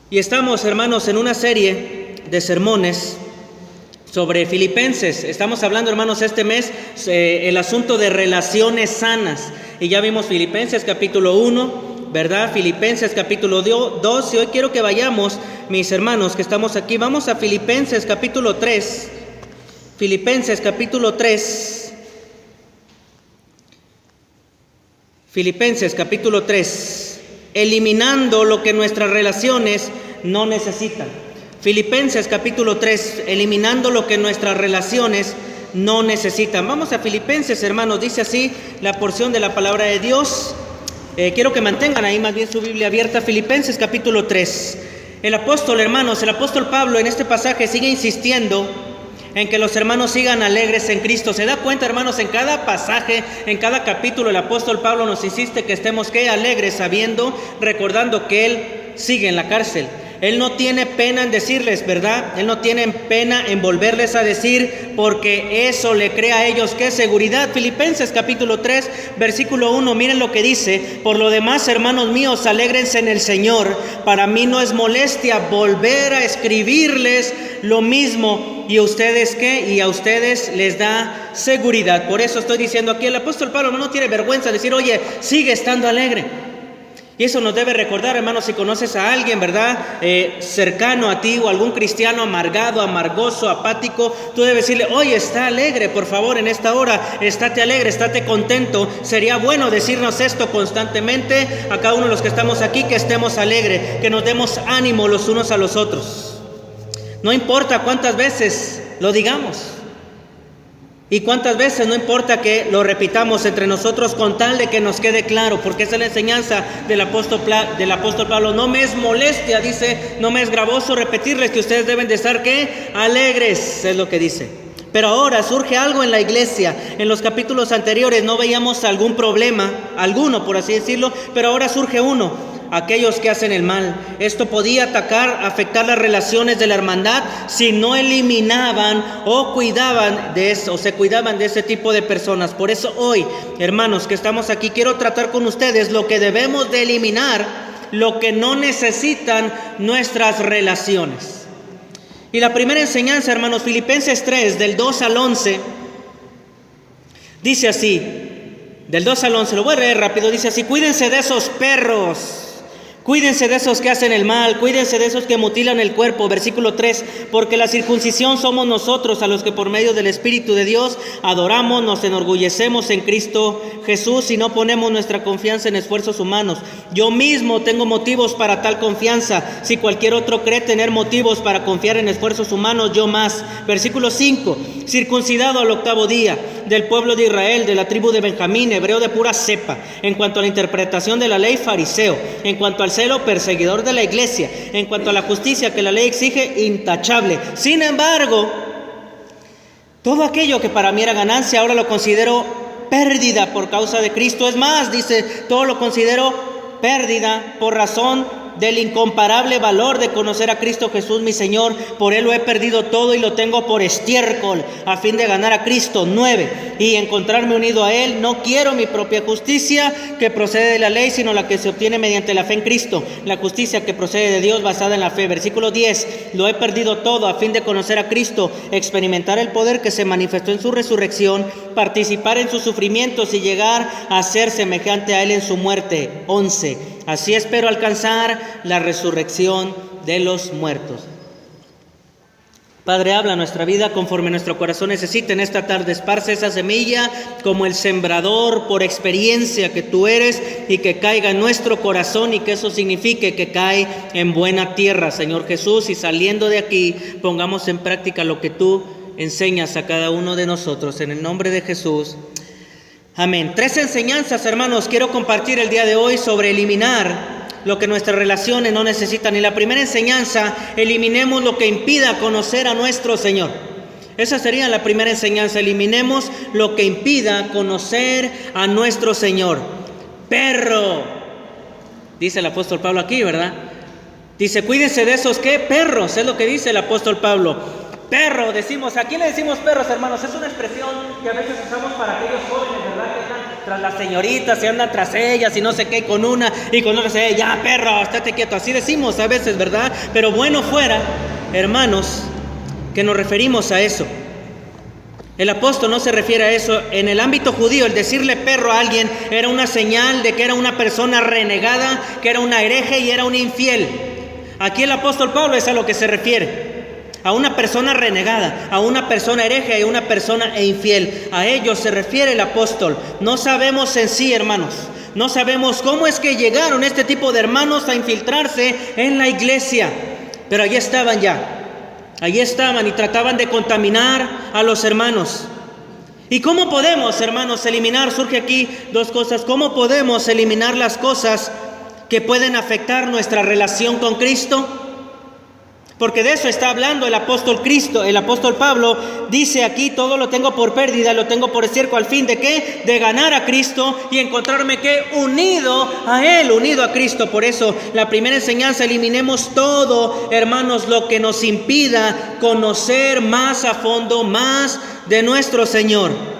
Y estamos, hermanos, en una serie de sermones sobre Filipenses. Estamos hablando, hermanos, este mes el asunto de relaciones sanas. Y ya vimos Filipenses capítulo 1, ¿verdad? Filipenses capítulo 2. Y hoy quiero que vayamos, mis hermanos, que estamos aquí. Vamos a Filipenses capítulo 3. Filipenses capítulo 3. Filipenses capítulo 3. Eliminando lo que nuestras relaciones no necesitan. Filipenses capítulo 3, eliminando lo que nuestras relaciones no necesitan. Vamos a Filipenses, hermanos, dice así la porción de la palabra de Dios. Quiero que mantengan ahí más bien su Biblia abierta. Filipenses capítulo 3. El apóstol Pablo en este pasaje sigue insistiendo en que los hermanos sigan alegres en Cristo. ¿Se da cuenta, hermanos? En cada pasaje, en cada capítulo, el apóstol Pablo nos insiste que estemos alegres, recordando que él sigue en la cárcel. Él no tiene pena en decirles, ¿verdad? Él no tiene pena en volverles a decir, porque eso le crea a ellos ¿qué? Seguridad. Filipenses capítulo 3, versículo 1, miren lo que dice: por lo demás, hermanos míos, alégrense en el Señor. Para mí no es molestia volver a escribirles lo mismo. ¿Y ustedes qué? Y a ustedes les da seguridad. Por eso estoy diciendo aquí, el apóstol Pablo no tiene vergüenza de decir, oye, sigue estando alegre. Y eso nos debe recordar, hermanos, si conoces a alguien, ¿verdad? Cercano a ti, o algún cristiano amargado, amargoso, apático, tú debes decirle, oye, está alegre, por favor, en esta hora, estate alegre, estate contento. Sería bueno decirnos esto constantemente a cada uno de los que estamos aquí, que estemos alegres, que nos demos ánimo los unos a los otros. No importa cuántas veces lo digamos. Y cuántas veces, no importa que lo repitamos entre nosotros, con tal de que nos quede claro, porque esa es la enseñanza del apóstol Pablo. No me es molestia, dice, no me es gravoso repetirles que ustedes deben de estar, ¿qué? Alegres, es lo que dice. Pero ahora surge algo en la iglesia. En los capítulos anteriores no veíamos algún problema, alguno por así decirlo, pero ahora surge uno. Aquellos que hacen el mal. Esto podía afectar las relaciones de la hermandad si no eliminaban o cuidaban de eso, o se cuidaban de ese tipo de personas. Por eso hoy, hermanos, que estamos aquí, quiero tratar con ustedes lo que debemos de eliminar, lo que no necesitan nuestras relaciones. Y la primera enseñanza, hermanos, Filipenses 3, del 2 al 11, dice así, del 2 al 11, lo voy a leer rápido, dice así: cuídense de esos perros. Cuídense de esos que hacen el mal, cuídense de esos que mutilan el cuerpo. Versículo 3, porque la circuncisión somos nosotros, a los que por medio del Espíritu de Dios adoramos, nos enorgullecemos en Cristo Jesús y no ponemos nuestra confianza en esfuerzos humanos. Yo mismo tengo motivos para tal confianza. Si cualquier otro cree tener motivos para confiar en esfuerzos humanos, yo más. Versículo 5, circuncidado al 8º día, del pueblo de Israel, de la tribu de Benjamín, hebreo de pura cepa. En cuanto a la interpretación de la ley, fariseo. En cuanto al celo, perseguidor de la iglesia. En cuanto a la justicia que la ley exige, intachable. Sin embargo, todo aquello que para mí era ganancia, ahora lo considero pérdida por causa de Cristo. Es más, dice, todo lo considero pérdida por razón del incomparable valor de conocer a Cristo Jesús mi Señor. Por Él lo he perdido todo y lo tengo por estiércol, a fin de ganar a Cristo. 9, y encontrarme unido a Él. No quiero mi propia justicia que procede de la ley, sino la que se obtiene mediante la fe en Cristo, la justicia que procede de Dios basada en la fe. Versículo 10, lo he perdido todo a fin de conocer a Cristo, experimentar el poder que se manifestó en su resurrección, participar en sus sufrimientos y llegar a ser semejante a Él en su muerte. 11, así espero alcanzar la resurrección de los muertos. Padre, habla nuestra vida conforme nuestro corazón necesita en esta tarde. Esparce esa semilla como el sembrador por experiencia que tú eres, y que caiga en nuestro corazón, y que eso signifique que cae en buena tierra, Señor Jesús, y saliendo de aquí pongamos en práctica lo que tú enseñas a cada uno de nosotros, en el nombre de Jesús. Amén. 3 enseñanzas, hermanos, quiero compartir el día de hoy sobre eliminar lo que nuestras relaciones no necesitan. Y la primera enseñanza: eliminemos lo que impida conocer a nuestro Señor. Esa sería la primera enseñanza: eliminemos lo que impida conocer a nuestro Señor. Perro, dice el apóstol Pablo aquí, ¿verdad? Dice, cuídense de esos, ¿qué? Perros, es lo que dice el apóstol Pablo. Perro, decimos, ¿a quién le decimos perros, hermanos? Es una expresión que a veces usamos para aquellos jóvenes, ¿verdad? Que están tras las señoritas, se anda tras ellas y no sé qué, con una y con otra, ya perro, estate quieto, así decimos a veces, ¿verdad? Pero bueno fuera, hermanos, que nos referimos a eso. El apóstol no se refiere a eso. En el ámbito judío, el decirle perro a alguien era una señal de que era una persona renegada, que era una hereje y era un infiel. Aquí el apóstol Pablo es a lo que se refiere, a una persona renegada, a una persona hereje y a una persona infiel. A ellos se refiere el apóstol. No sabemos en sí, hermanos, no sabemos cómo es que llegaron este tipo de hermanos a infiltrarse en la iglesia, pero allí estaban ya. Allí estaban y trataban de contaminar a los hermanos. ¿Y cómo podemos, hermanos, eliminar? Surge aquí dos cosas. ¿Cómo podemos eliminar las cosas que pueden afectar nuestra relación con Cristo? Porque de eso está hablando el apóstol Cristo. El apóstol Pablo dice aquí: todo lo tengo por pérdida, lo tengo por estiércol, al fin de ¿qué? De ganar a Cristo y encontrarme ¿qué? Unido a Él, unido a Cristo. Por eso la primera enseñanza: eliminemos todo, hermanos, lo que nos impida conocer más a fondo, más de nuestro Señor.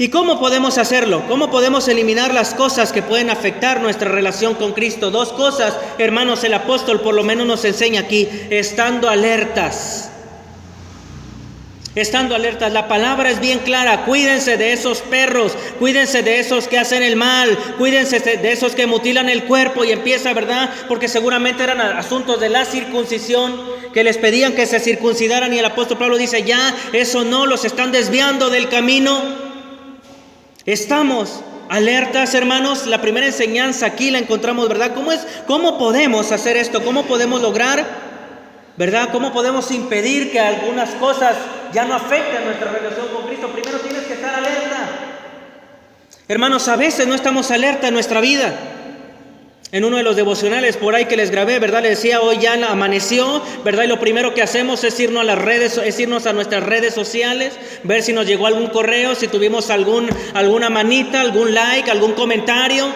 ¿Y cómo podemos hacerlo? ¿Cómo podemos eliminar las cosas que pueden afectar nuestra relación con Cristo? Dos cosas, hermanos, el apóstol por lo menos nos enseña aquí: estando alertas. Estando alertas. La palabra es bien clara: cuídense de esos perros, cuídense de esos que hacen el mal, cuídense de esos que mutilan el cuerpo. Y empieza, ¿verdad? Porque seguramente eran asuntos de la circuncisión, que les pedían que se circuncidaran, y el apóstol Pablo dice: ya, eso no, los están desviando del camino. Estamos alertas, hermanos. La primera enseñanza aquí la encontramos, ¿verdad? ¿Cómo podemos hacer esto? ¿Cómo podemos lograr, verdad? ¿Cómo podemos impedir que algunas cosas ya no afecten nuestra relación con Cristo? Primero tienes que estar alerta. Hermanos, a veces no estamos alerta en nuestra vida. En uno de los devocionales por ahí que les grabé, ¿verdad? Les decía: hoy ya amaneció, ¿verdad? Y lo primero que hacemos es irnos a las redes, es irnos a nuestras redes sociales, ver si nos llegó algún correo, si tuvimos alguna manita, algún like, algún comentario,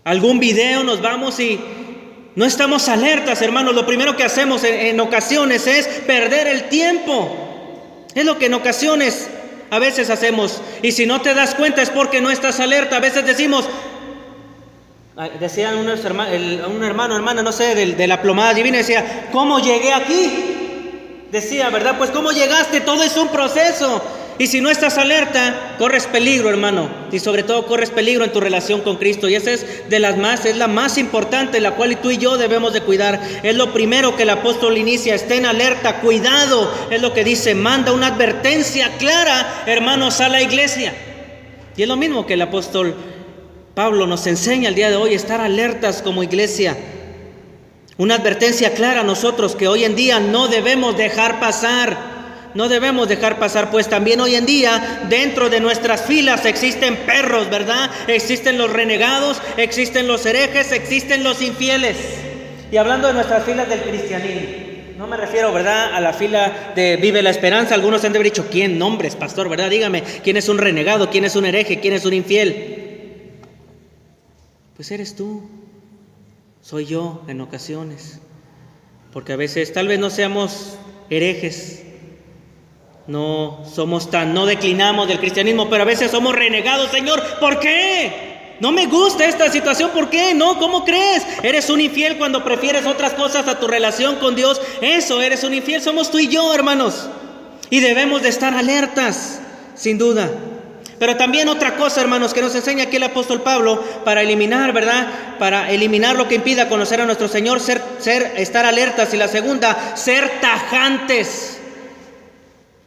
algún video. Nos vamos y no estamos alertas, hermanos. Lo primero que hacemos en ocasiones es perder el tiempo. Es lo que en ocasiones a veces hacemos. Y si no te das cuenta es porque no estás alerta. A veces decimos, decían un hermano, hermana, no sé, de la plomada divina, decía: ¿cómo llegué aquí? Decía, ¿verdad? Pues ¿cómo llegaste? Todo es un proceso. Y si no estás alerta, corres peligro, hermano. Y sobre todo corres peligro en tu relación con Cristo. Y esa es la más importante, la cual tú y yo debemos de cuidar. Es lo primero que el apóstol inicia: estén alerta, cuidado. Es lo que dice, manda una advertencia clara, hermanos, a la iglesia. Y es lo mismo que el apóstol Pablo nos enseña el día de hoy: estar alertas como iglesia. Una advertencia clara a nosotros que hoy en día no debemos dejar pasar. No debemos dejar pasar, pues también hoy en día dentro de nuestras filas existen perros, ¿verdad? Existen los renegados, existen los herejes, existen los infieles. Y hablando de nuestras filas del cristianismo, no me refiero, ¿verdad?, a la fila de Vive la Esperanza. Algunos han de haber dicho: ¿quién? Nombres, pastor, ¿verdad? Dígame, ¿quién es un renegado? ¿Quién es un hereje? ¿Quién es un infiel? Pues eres tú, soy yo en ocasiones, porque a veces tal vez no seamos herejes, no declinamos del cristianismo, pero a veces somos renegados. Señor, ¿por qué? No me gusta esta situación, ¿por qué? No, ¿cómo crees? Eres un infiel cuando prefieres otras cosas a tu relación con Dios. Eso, eres un infiel, somos tú y yo, hermanos, y debemos de estar alertas, sin duda. Pero también otra cosa, hermanos, que nos enseña aquí el apóstol Pablo para eliminar, ¿verdad? Para eliminar lo que impida conocer a nuestro Señor, estar alertas. Y la segunda, ser tajantes.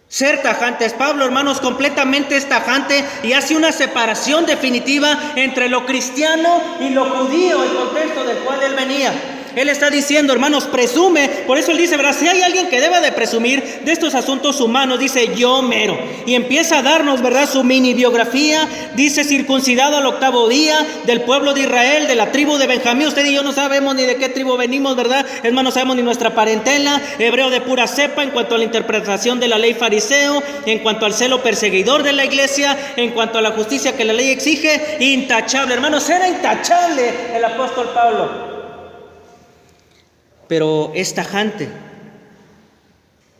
Ser tajantes. Pablo, hermanos, completamente es tajante y hace una separación definitiva entre lo cristiano y lo judío, el contexto del cual él venía. Él está diciendo, hermanos, presume. Por eso él dice, ¿verdad? Si hay alguien que deba de presumir de estos asuntos humanos, dice: yo mero. Y empieza a darnos, ¿verdad?, su mini biografía. Dice: circuncidado al 8º día, del pueblo de Israel, de la tribu de Benjamín. Usted y yo no sabemos ni de qué tribu venimos, ¿verdad? Es más, no sabemos ni nuestra parentela. Hebreo de pura cepa en cuanto a la interpretación de la ley fariseo, en cuanto al celo perseguidor de la iglesia, en cuanto a la justicia que la ley exige, intachable. Hermanos, era intachable el apóstol Pablo. Pero es tajante.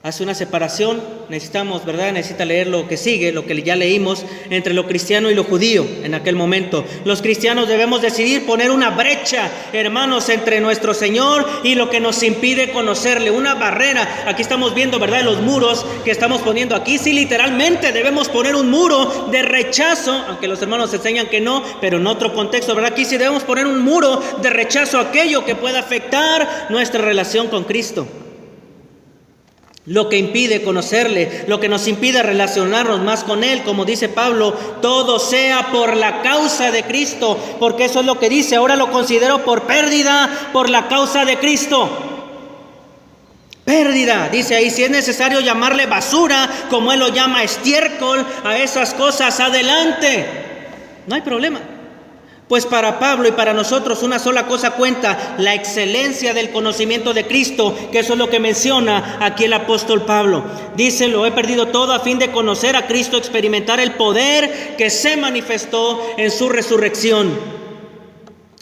hace una separación, necesitamos, ¿verdad? Necesita leer lo que sigue, lo que ya leímos, entre lo cristiano y lo judío en aquel momento. Los cristianos debemos decidir poner una brecha, hermanos, entre nuestro Señor y lo que nos impide conocerle, una barrera. Aquí estamos viendo, ¿verdad?, los muros que estamos poniendo aquí. Sí, literalmente debemos poner un muro de rechazo, aunque los hermanos enseñan que no, pero en otro contexto, ¿verdad? Aquí sí debemos poner un muro de rechazo a aquello que pueda afectar nuestra relación con Cristo. Lo que impide conocerle, lo que nos impide relacionarnos más con Él, como dice Pablo, todo sea por la causa de Cristo, porque eso es lo que dice, ahora lo considero por pérdida por la causa de Cristo. Pérdida, dice ahí, si es necesario llamarle basura, como Él lo llama estiércol, a esas cosas, adelante, no hay problema. Pues para Pablo y para nosotros una sola cosa cuenta, la excelencia del conocimiento de Cristo, que eso es lo que menciona aquí el apóstol Pablo. Dice, lo he perdido todo a fin de conocer a Cristo, experimentar el poder que se manifestó en su resurrección.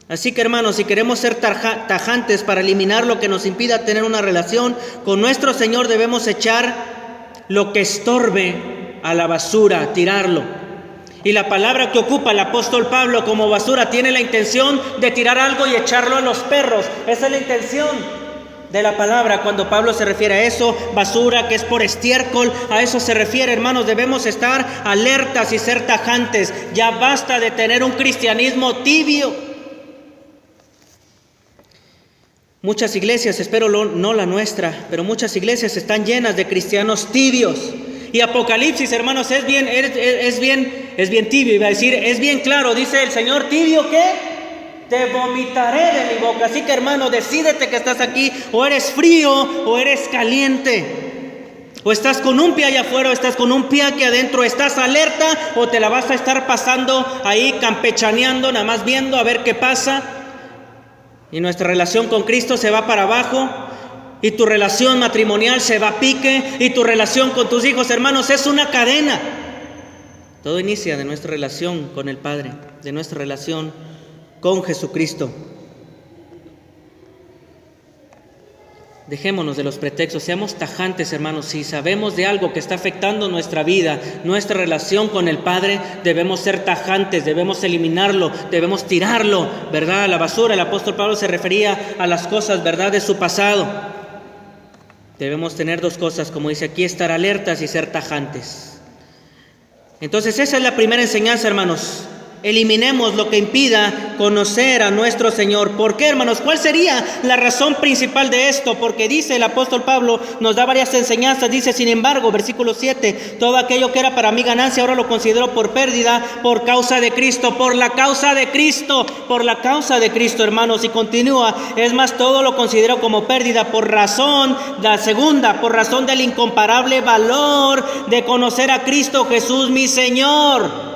Así que, hermanos, si queremos ser tajantes para eliminar lo que nos impida tener una relación con nuestro Señor, debemos echar lo que estorbe a la basura, tirarlo. Y la palabra que ocupa el apóstol Pablo como basura tiene la intención de tirar algo y echarlo a los perros. Esa es la intención de la palabra cuando Pablo se refiere a eso, basura, que es por estiércol, a eso se refiere, hermanos. Debemos estar alertas y ser tajantes. Ya basta de tener un cristianismo tibio. Muchas iglesias, espero no la nuestra, pero muchas iglesias están llenas de cristianos tibios. Y Apocalipsis, hermanos, es bien tibio, iba a decir, es bien claro, dice el Señor, tibio, ¿qué? Te vomitaré de mi boca. Así que, hermano, decídete que estás aquí, o eres frío o eres caliente. O estás con un pie allá afuera o estás con un pie aquí adentro, estás alerta o te la vas a estar pasando ahí campechaneando, nada más viendo a ver qué pasa. Y nuestra relación con Cristo se va para abajo. Y tu relación matrimonial se va a pique, y tu relación con tus hijos, hermanos, es una cadena. Todo inicia de nuestra relación con el Padre, de nuestra relación con Jesucristo. Dejémonos de los pretextos, seamos tajantes, hermanos. Si sabemos de algo que está afectando nuestra vida, nuestra relación con el Padre, debemos ser tajantes, debemos eliminarlo, debemos tirarlo, ¿verdad?, a la basura. El apóstol Pablo se refería a las cosas, ¿verdad?, de su pasado. Debemos tener dos cosas, como dice aquí, estar alertas y ser tajantes. Entonces esa es la primera enseñanza, hermanos. Eliminemos lo que impida conocer a nuestro Señor. ¿Por qué, hermanos? ¿Cuál sería la razón principal de esto? Porque dice el apóstol Pablo, nos da varias enseñanzas. Dice, sin embargo, versículo 7, todo aquello que era para mí ganancia, ahora lo considero por pérdida por causa de Cristo, por la causa de Cristo, hermanos. Y continúa, es más, todo lo considero como pérdida por razón, la segunda, por razón del incomparable valor de conocer a Cristo Jesús, mi Señor.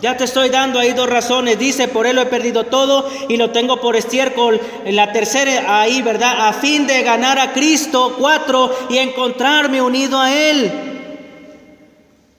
Ya te estoy dando ahí dos razones. Dice, por Él lo he perdido todo y lo tengo por estiércol. La tercera ahí, ¿verdad? A fin de ganar a Cristo. 4, y encontrarme unido a Él.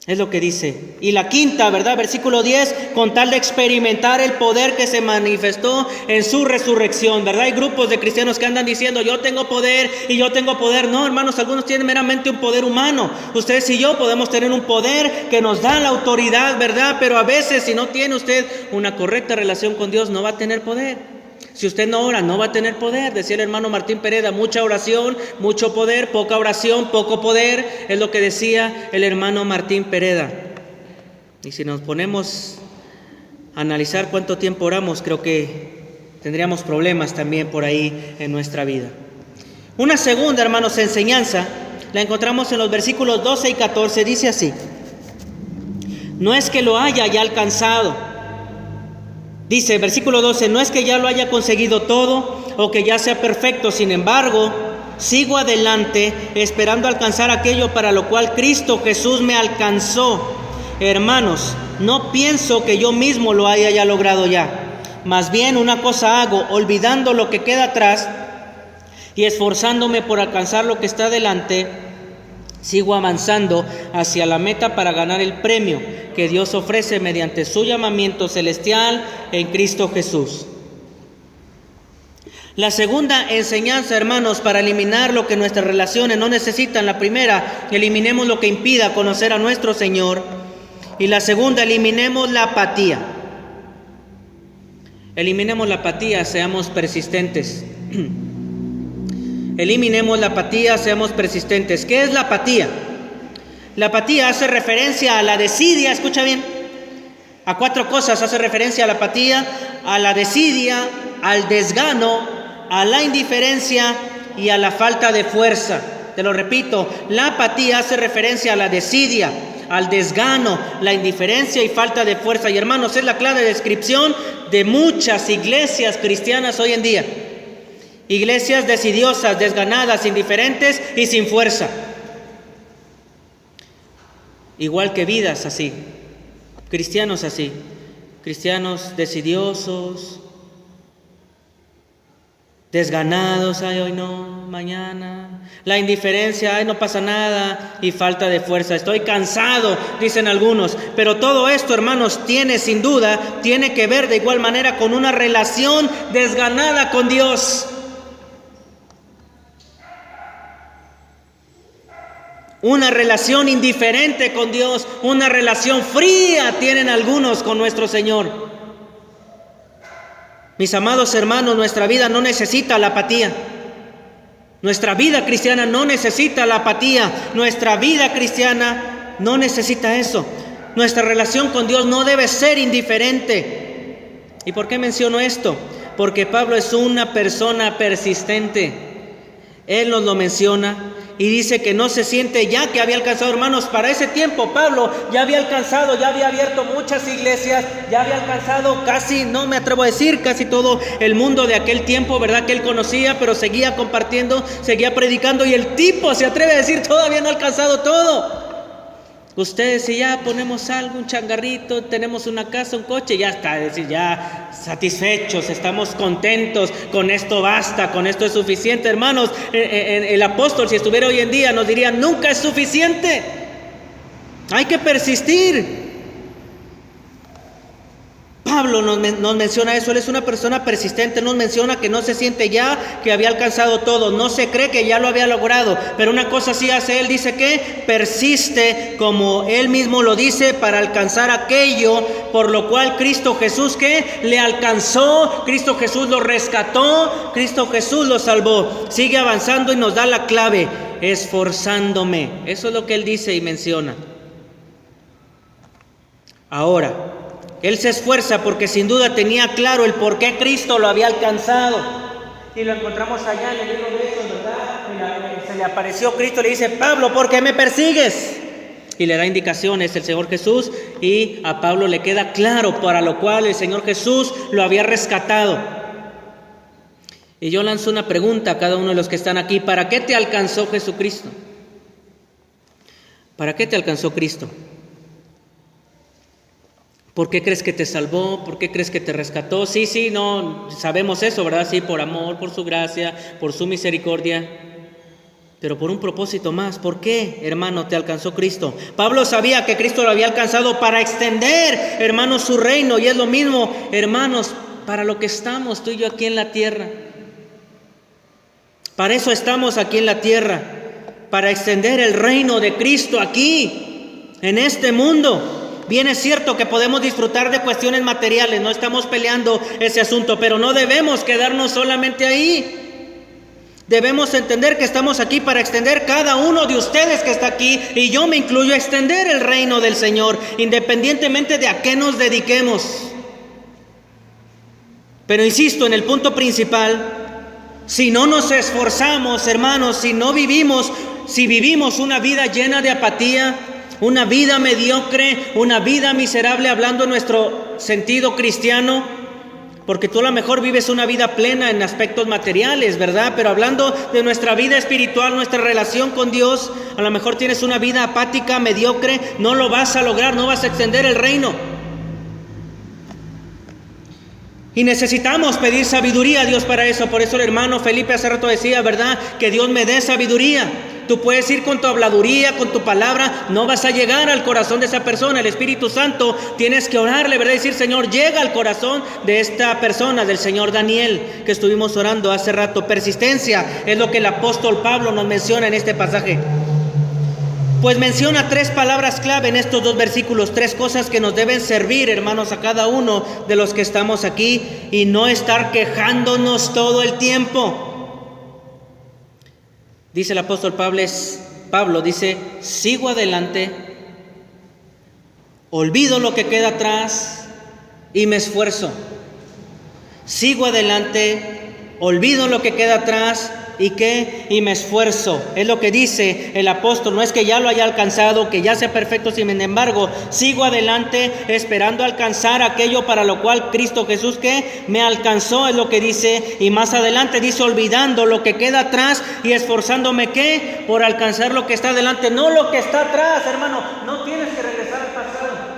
Es lo que dice. Y la quinta, ¿verdad? Versículo 10, con tal de experimentar el poder que se manifestó en su resurrección, ¿verdad? Hay grupos de cristianos que andan diciendo, yo tengo poder y yo tengo poder. No, hermanos, algunos tienen meramente un poder humano. Ustedes y yo podemos tener un poder que nos da la autoridad, ¿verdad? Pero a veces, si no tiene usted una correcta relación con Dios, no va a tener poder. Si usted no ora, no va a tener poder. Decía el hermano Martín Pereda, mucha oración, mucho poder, poca oración, poco poder. Es lo que decía el hermano Martín Pereda. Y si nos ponemos a analizar cuánto tiempo oramos, creo que tendríamos problemas también por ahí en nuestra vida. Una segunda, hermanos, enseñanza, la encontramos en los versículos 12 y 14. Dice así, no es que lo haya ya alcanzado. Dice, versículo 12, no es que ya lo haya conseguido todo o que ya sea perfecto, sin embargo, sigo adelante esperando alcanzar aquello para lo cual Cristo Jesús me alcanzó. Hermanos, no pienso que yo mismo lo haya ya logrado ya. Más bien una cosa hago, olvidando lo que queda atrás y esforzándome por alcanzar lo que está delante, sigo avanzando hacia la meta para ganar el premio que Dios ofrece mediante su llamamiento celestial en Cristo Jesús. La segunda enseñanza, hermanos, para eliminar lo que nuestras relaciones no necesitan. La primera, eliminemos lo que impida conocer a nuestro Señor. Y la segunda, eliminemos la apatía. Eliminemos la apatía, seamos persistentes. Eliminemos la apatía, seamos persistentes. ¿Qué es la apatía? La apatía hace referencia a la desidia, escucha bien. A 4 cosas hace referencia a la apatía: a la desidia, al desgano, a la indiferencia y a la falta de fuerza. Te lo repito, la apatía hace referencia a la desidia, al desgano, la indiferencia y falta de fuerza. Y hermanos, es la clara descripción de muchas iglesias cristianas hoy en día. Iglesias desidiosas, desganadas, indiferentes y sin fuerza. Igual que vidas así, cristianos así, cristianos desidiosos, desganados, ay, hoy no, mañana. La indiferencia, ay, no pasa nada, y falta de fuerza. Estoy cansado, dicen algunos. Pero todo esto, hermanos, sin duda, tiene que ver de igual manera con una relación desganada con Dios. Una relación indiferente con Dios, una relación fría tienen algunos con nuestro Señor. Mis amados hermanos, nuestra vida no necesita la apatía. Nuestra vida cristiana no necesita la apatía. Nuestra vida cristiana no necesita eso. Nuestra relación con Dios no debe ser indiferente. ¿Y por qué menciono esto? Porque Pablo es una persona persistente. Él nos lo menciona y dice que no se siente ya que había alcanzado. Hermanos, para ese tiempo Pablo ya había alcanzado, ya había abierto muchas iglesias, ya había alcanzado casi, no me atrevo a decir, casi todo el mundo de aquel tiempo, ¿verdad? Que él conocía, pero seguía compartiendo, seguía predicando, y el tipo se atreve a decir, todavía no ha alcanzado todo. Ustedes, si ya ponemos algo, un changarrito, tenemos una casa, un coche, ya está, es decir, ya satisfechos, estamos contentos, con esto basta, con esto es suficiente. Hermanos, el apóstol, si estuviera hoy en día, nos diría, nunca es suficiente, hay que persistir. Pablo nos menciona eso, él es una persona persistente, nos menciona que no se siente ya que había alcanzado todo, no se cree que ya lo había logrado, pero una cosa sí hace él, dice que persiste, como él mismo lo dice, para alcanzar aquello por lo cual Cristo Jesús que le alcanzó, Cristo Jesús lo rescató, Cristo Jesús lo salvó. Sigue avanzando y nos da la clave, esforzándome. Eso es lo que él dice y menciona. Ahora, él se esfuerza porque sin duda tenía claro el por qué Cristo lo había alcanzado. Y lo encontramos allá en el libro de Hechos, ¿verdad? Se le apareció Cristo, le dice, Pablo, ¿por qué me persigues? Y le da indicaciones el Señor Jesús, y a Pablo le queda claro para lo cual el Señor Jesús lo había rescatado. Y yo lanzo una pregunta a cada uno de los que están aquí. ¿Para qué te alcanzó Jesucristo? ¿Para qué te alcanzó Cristo? ¿Por qué crees que te salvó? ¿Por qué crees que te rescató? Sí, no, sabemos eso, ¿verdad? Sí, por amor, por su gracia, por su misericordia, pero por un propósito más. ¿Por qué, hermano, te alcanzó Cristo? Pablo sabía que Cristo lo había alcanzado para extender, hermanos, su reino, y es lo mismo, hermanos, para lo que estamos tú y yo aquí en la tierra. Para eso estamos aquí en la tierra, para extender el reino de Cristo aquí, en este mundo. Bien es cierto que podemos disfrutar de cuestiones materiales, no estamos peleando ese asunto, pero no debemos quedarnos solamente ahí. Debemos entender que estamos aquí para extender, cada uno de ustedes que está aquí, y yo me incluyo, a extender el reino del Señor, independientemente de a qué nos dediquemos. Pero insisto en el punto principal, si no nos esforzamos, hermanos, si vivimos una vida llena de apatía, una vida mediocre, una vida miserable, hablando en nuestro sentido cristiano, porque tú a lo mejor vives una vida plena en aspectos materiales, ¿verdad? Pero hablando de nuestra vida espiritual, nuestra relación con Dios, a lo mejor tienes una vida apática, mediocre, no lo vas a lograr, no vas a extender el reino. Y necesitamos pedir sabiduría a Dios para eso. Por eso el hermano Felipe hace rato decía, ¿verdad? Que Dios me dé sabiduría. Tú puedes ir con tu habladuría, con tu palabra, no vas a llegar al corazón de esa persona. El Espíritu Santo tienes que orarle, ¿verdad? Decir, Señor, llega al corazón de esta persona, del señor Daniel, que estuvimos orando hace rato. Persistencia es lo que el apóstol Pablo nos menciona en este pasaje. Pues menciona 3 palabras clave en estos 2 versículos, 3 cosas que nos deben servir, hermanos, a cada uno de los que estamos aquí, y no estar quejándonos todo el tiempo. Dice el apóstol Pablo, dice, sigo adelante, olvido lo que queda atrás y me esfuerzo. Sigo adelante, olvido lo que queda atrás y me esfuerzo. Es lo que dice el apóstol. No es que ya lo haya alcanzado, que ya sea perfecto, sin embargo, sigo adelante esperando alcanzar aquello para lo cual Cristo Jesús que me alcanzó, es lo que dice. Y más adelante dice, olvidando lo que queda atrás y esforzándome ¿qué? Por alcanzar lo que está adelante, no lo que está atrás, hermano. No tienes que regresar al pasado.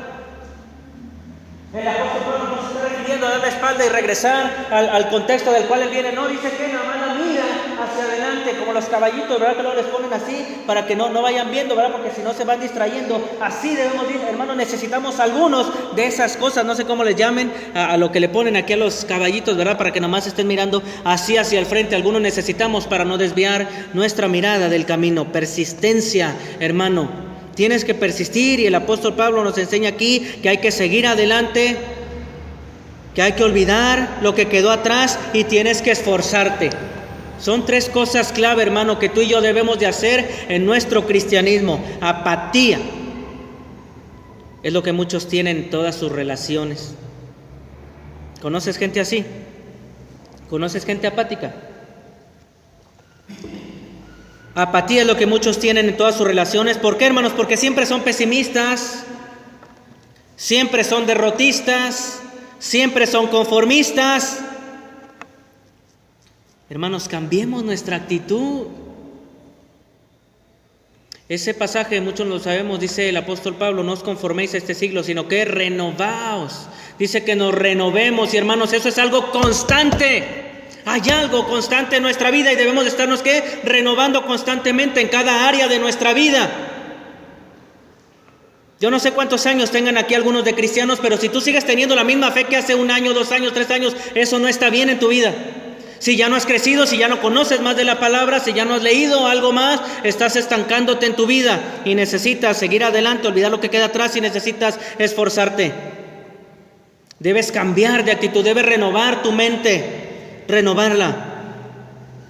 El apóstol Pablo no se está refiriendo a dar la espalda y regresar al contexto del cual él viene. No, dice que nada más la mira hacia adelante, como los caballitos, ¿verdad? Que luego les ponen así para que no vayan viendo, ¿verdad? Porque si no se van distrayendo. Así debemos ir, hermanos. Necesitamos algunos de esas cosas, no sé cómo les llamen, a lo que le ponen aquí a los caballitos, ¿verdad? Para que nomás estén mirando así hacia el frente. Algunos necesitamos para no desviar nuestra mirada del camino. Persistencia, hermano. Tienes que persistir, y el apóstol Pablo nos enseña aquí que hay que seguir adelante, que hay que olvidar lo que quedó atrás y tienes que esforzarte. Son 3 cosas clave, hermano, que tú y yo debemos de hacer en nuestro cristianismo. Apatía es lo que muchos tienen en todas sus relaciones. ¿Conoces gente así? ¿Conoces gente apática? Apatía es lo que muchos tienen en todas sus relaciones. ¿Por qué, hermanos? Porque siempre son pesimistas, siempre son derrotistas, siempre son conformistas. Hermanos, cambiemos nuestra actitud. Ese pasaje, muchos lo sabemos, dice el apóstol Pablo, no os conforméis a este siglo, sino que renovaos. Dice que nos renovemos, y hermanos, eso es algo constante. Hay algo constante en nuestra vida y debemos de estarnos renovando constantemente en cada área de nuestra vida. Yo no sé cuántos años tengan aquí algunos de cristianos, pero si tú sigues teniendo la misma fe que hace 1 año, 2 años, 3 años, eso no está bien en tu vida. Si ya no has crecido, si ya no conoces más de la palabra, si ya no has leído algo más, estás estancándote en tu vida y necesitas seguir adelante, olvidar lo que queda atrás y necesitas esforzarte. Debes cambiar de actitud, debes renovar tu mente. Renovarla.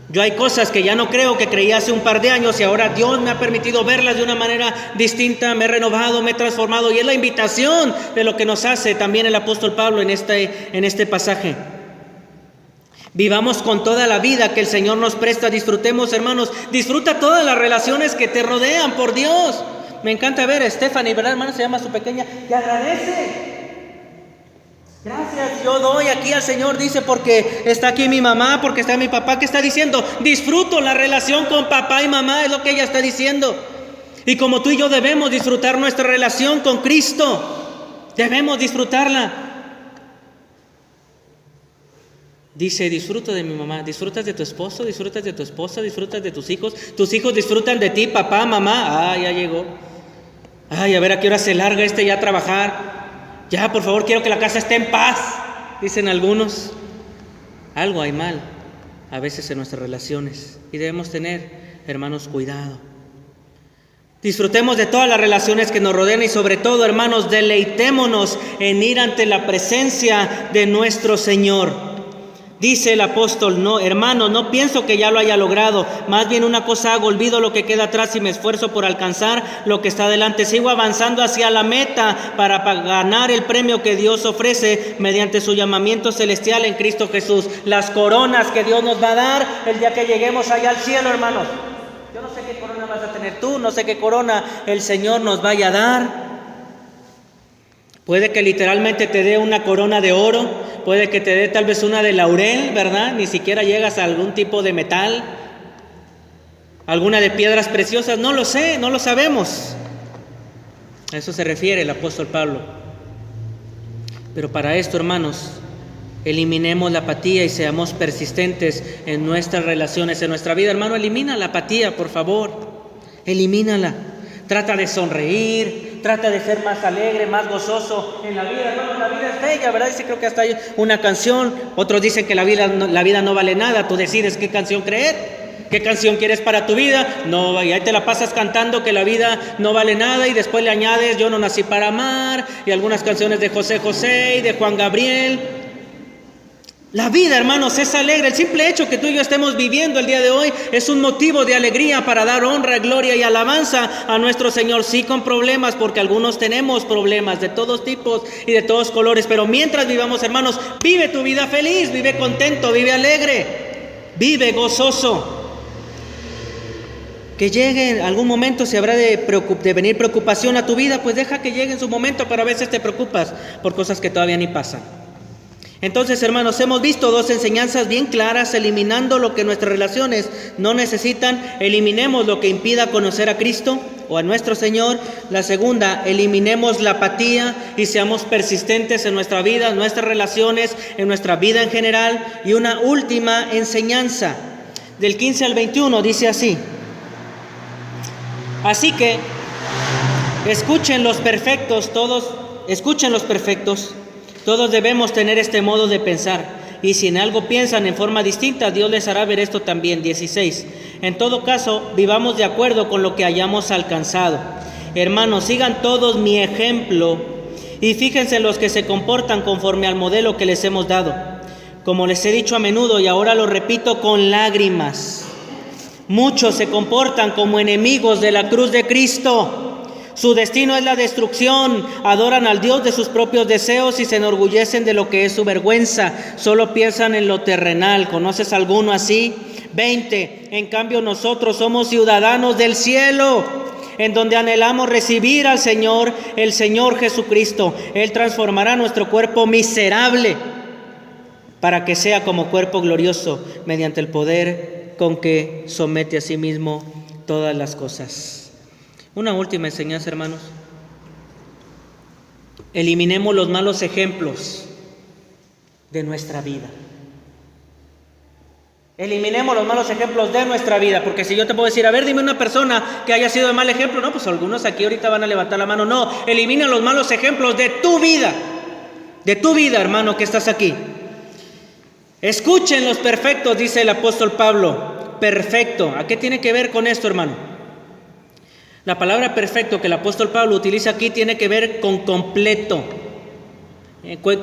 Yo hay cosas que ya no creo que creía hace un par de años y ahora Dios me ha permitido verlas de una manera distinta. Me he renovado, me he transformado, y es la invitación de lo que nos hace también el apóstol Pablo en este pasaje. Vivamos con toda la vida que el Señor nos presta. Disfrutemos, hermanos. Disfruta todas las relaciones que te rodean, por Dios. Me encanta ver a Stephanie, ¿verdad, hermano? Se llama su pequeña, y agradece. Gracias, yo doy aquí al Señor, dice, porque está aquí mi mamá, porque está mi papá. ¿Qué está diciendo? Disfruto la relación con papá y mamá, es lo que ella está diciendo. Y como tú y yo debemos disfrutar nuestra relación con Cristo, debemos disfrutarla. Dice, disfruto de mi mamá. ¿Disfrutas de tu esposo? ¿Disfrutas de tu esposa? ¿Disfrutas de tus hijos? ¿Tus hijos disfrutan de ti, papá, mamá? Ah, ya llegó. Ay, a ver a qué hora se larga ya a trabajar. Ya, por favor, quiero que la casa esté en paz, dicen algunos. Algo hay mal a veces en nuestras relaciones y debemos tener, hermanos, cuidado. Disfrutemos de todas las relaciones que nos rodean y sobre todo, hermanos, deleitémonos en ir ante la presencia de nuestro Señor. Dice el apóstol, no, hermanos, no pienso que ya lo haya logrado, más bien una cosa hago, olvido lo que queda atrás y me esfuerzo por alcanzar lo que está delante. Sigo avanzando hacia la meta para ganar el premio que Dios ofrece mediante su llamamiento celestial en Cristo Jesús. Las coronas que Dios nos va a dar el día que lleguemos allá al cielo, hermanos. Yo no sé qué corona vas a tener tú, no sé qué corona el Señor nos vaya a dar. Puede que literalmente te dé una corona de oro, puede que te dé tal vez una de laurel, ¿verdad? Ni siquiera llegas a algún tipo de metal, alguna de piedras preciosas, no lo sé, no lo sabemos. A eso se refiere el apóstol Pablo. Pero para esto, hermanos, eliminemos la apatía y seamos persistentes en nuestras relaciones, en nuestra vida. Hermano, elimina la apatía, por favor. Elimínala. Trata de sonreír, trata de ser más alegre, más gozoso en la vida. Hermano, la vida es bella, ¿verdad? Dice, creo que hasta hay una canción. Otros dicen que la vida no vale nada. Tú decides qué canción creer, qué canción quieres para tu vida. No, y ahí te la pasas cantando que la vida no vale nada y después le añades Yo no nací para amar y algunas canciones de José José y de Juan Gabriel. La vida, hermanos, es alegre. El simple hecho que tú y yo estemos viviendo el día de hoy es un motivo de alegría para dar honra, gloria y alabanza a nuestro Señor. Sí, con problemas, porque algunos tenemos problemas de todos tipos y de todos colores. Pero mientras vivamos, hermanos, vive tu vida feliz, vive contento, vive alegre, vive gozoso. Que llegue en algún momento, si habrá de venir preocupación a tu vida, pues deja que llegue en su momento, pero a veces te preocupas por cosas que todavía ni pasan. Entonces, hermanos, hemos visto dos enseñanzas bien claras: eliminando lo que nuestras relaciones no necesitan, eliminemos lo que impida conocer a Cristo o a nuestro Señor. La segunda, eliminemos la apatía y seamos persistentes en nuestra vida, en nuestras relaciones, en nuestra vida en general. Y una última enseñanza, del 15 al 21, dice así: así que escuchen los perfectos, todos debemos tener este modo de pensar, y si en algo piensan en forma distinta, Dios les hará ver esto también. 16. En todo caso, vivamos de acuerdo con lo que hayamos alcanzado. Hermanos, sigan todos mi ejemplo y fíjense en los que se comportan conforme al modelo que les hemos dado. Como les he dicho a menudo y ahora lo repito con lágrimas, muchos se comportan como enemigos de la cruz de Cristo. Su destino es la destrucción, adoran al Dios de sus propios deseos y se enorgullecen de lo que es su vergüenza. Solo piensan en lo terrenal. ¿Conoces alguno así? 20. En cambio nosotros somos ciudadanos del cielo, en donde anhelamos recibir al Señor, el Señor Jesucristo. Él transformará nuestro cuerpo miserable para que sea como cuerpo glorioso, mediante el poder con que somete a sí mismo todas las cosas. Una última enseñanza, hermanos. Eliminemos los malos ejemplos de nuestra vida. Eliminemos los malos ejemplos de nuestra vida, porque si yo te puedo decir, a ver, dime una persona que haya sido de mal ejemplo, no, pues algunos aquí ahorita van a levantar la mano. No, elimina los malos ejemplos de tu vida, hermano, que estás aquí. Escuchen los perfectos, dice el apóstol Pablo. Perfecto, ¿a qué tiene que ver con esto, hermano? La palabra perfecto que el apóstol Pablo utiliza aquí tiene que ver con completo.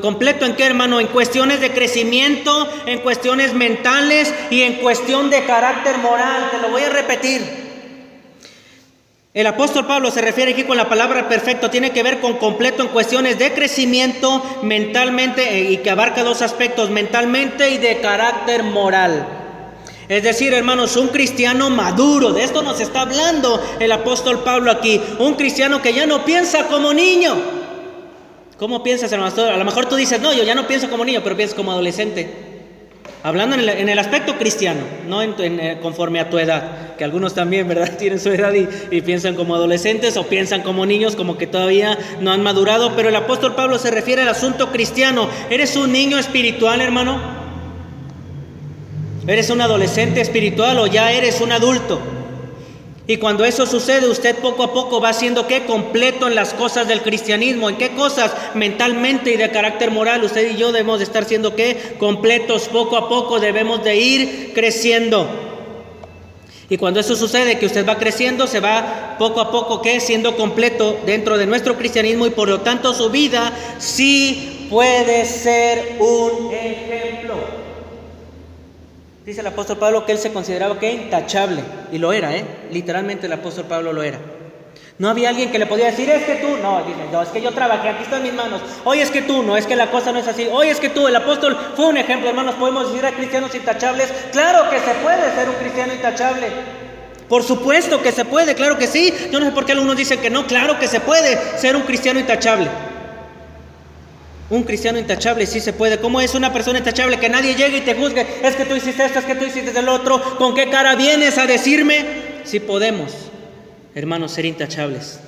¿Completo en qué, hermano? En cuestiones de crecimiento, en cuestiones mentales y en cuestión de carácter moral. Te lo voy a repetir. El apóstol Pablo se refiere aquí con la palabra perfecto, tiene que ver con completo en cuestiones de crecimiento mentalmente, y que abarca dos aspectos: mentalmente y de carácter moral. Es decir, hermanos, un cristiano maduro, de esto nos está hablando el apóstol Pablo aquí. Un cristiano que ya no piensa como niño. ¿Cómo piensas, hermano? A lo mejor tú dices, no, yo ya no pienso como niño, pero piensas como adolescente. Hablando en el aspecto cristiano, no conforme a tu edad, que algunos también, ¿verdad?, tienen su edad y piensan como adolescentes o piensan como niños, como que todavía no han madurado. Pero el apóstol Pablo se refiere al asunto cristiano. ¿Eres un niño espiritual, hermano? ¿Eres un adolescente espiritual o ya eres un adulto? Y cuando eso sucede, usted poco a poco va siendo ¿qué? Completo en las cosas del cristianismo. ¿En qué cosas? Mentalmente y de carácter moral. Usted y yo debemos de estar siendo ¿qué? Completos. Poco a poco debemos de ir creciendo. Y cuando eso sucede, que usted va creciendo, se va poco a poco ¿qué? Siendo completo dentro de nuestro cristianismo, y por lo tanto su vida sí puede ser un ejemplo. Dice el apóstol Pablo que él se consideraba ¿qué? Intachable, y lo era, literalmente el apóstol Pablo lo era. No había alguien que le podía decir, es que tú, no, dice, no, es que yo trabajé, aquí están mis manos. Oye, es que tú, no, es que la cosa no es así. Oye, es que tú, el apóstol fue un ejemplo, hermanos. ¿Podemos decir a cristianos intachables? Claro que se puede ser un cristiano intachable. Por supuesto que se puede, claro que sí. Yo no sé por qué algunos dicen que no, claro que se puede ser un cristiano intachable. Un cristiano intachable sí se puede. ¿Cómo es una persona intachable? Que nadie llegue y te juzgue. Es que tú hiciste esto, es que tú hiciste el otro. ¿Con qué cara vienes a decirme? Sí podemos, hermanos, ser intachables.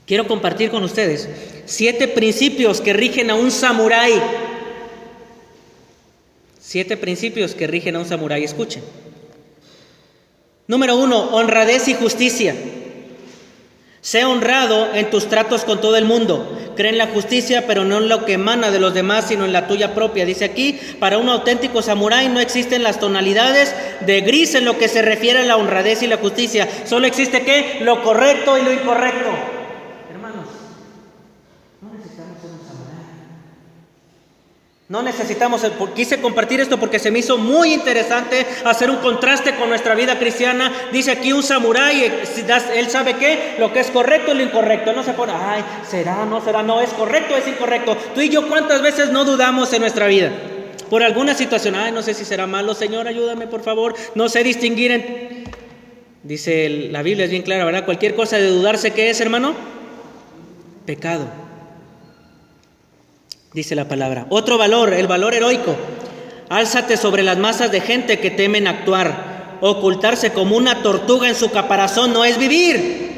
Quiero compartir con ustedes 7 principios que rigen a un samurái. 7 principios que rigen a un samurái. Escuchen. Número 1, honradez y justicia. Sé honrado en tus tratos con todo el mundo. Cree en la justicia, pero no en lo que emana de los demás, sino en la tuya propia. Dice aquí, para un auténtico samurái no existen las tonalidades de gris en lo que se refiere a la honradez y la justicia. Solo existe, ¿qué? Lo correcto y lo incorrecto. Hermanos, no necesitamos ser un samurái. No necesitamos, quise compartir esto porque se me hizo muy interesante hacer un contraste con nuestra vida cristiana. Dice aquí un samurái, él sabe qué, lo que es correcto y lo incorrecto. No se pone, ay, será, no, es correcto, es incorrecto. Tú y yo, ¿cuántas veces no dudamos en nuestra vida? Por alguna situación, ay, no sé si será malo, Señor, ayúdame por favor. No sé distinguir dice la Biblia, es bien clara, ¿verdad? Cualquier cosa de dudarse, ¿qué es, hermano? Pecado. Dice la palabra. Otro valor, el valor heroico. Álzate sobre las masas de gente que temen actuar. Ocultarse como una tortuga en su caparazón no es vivir.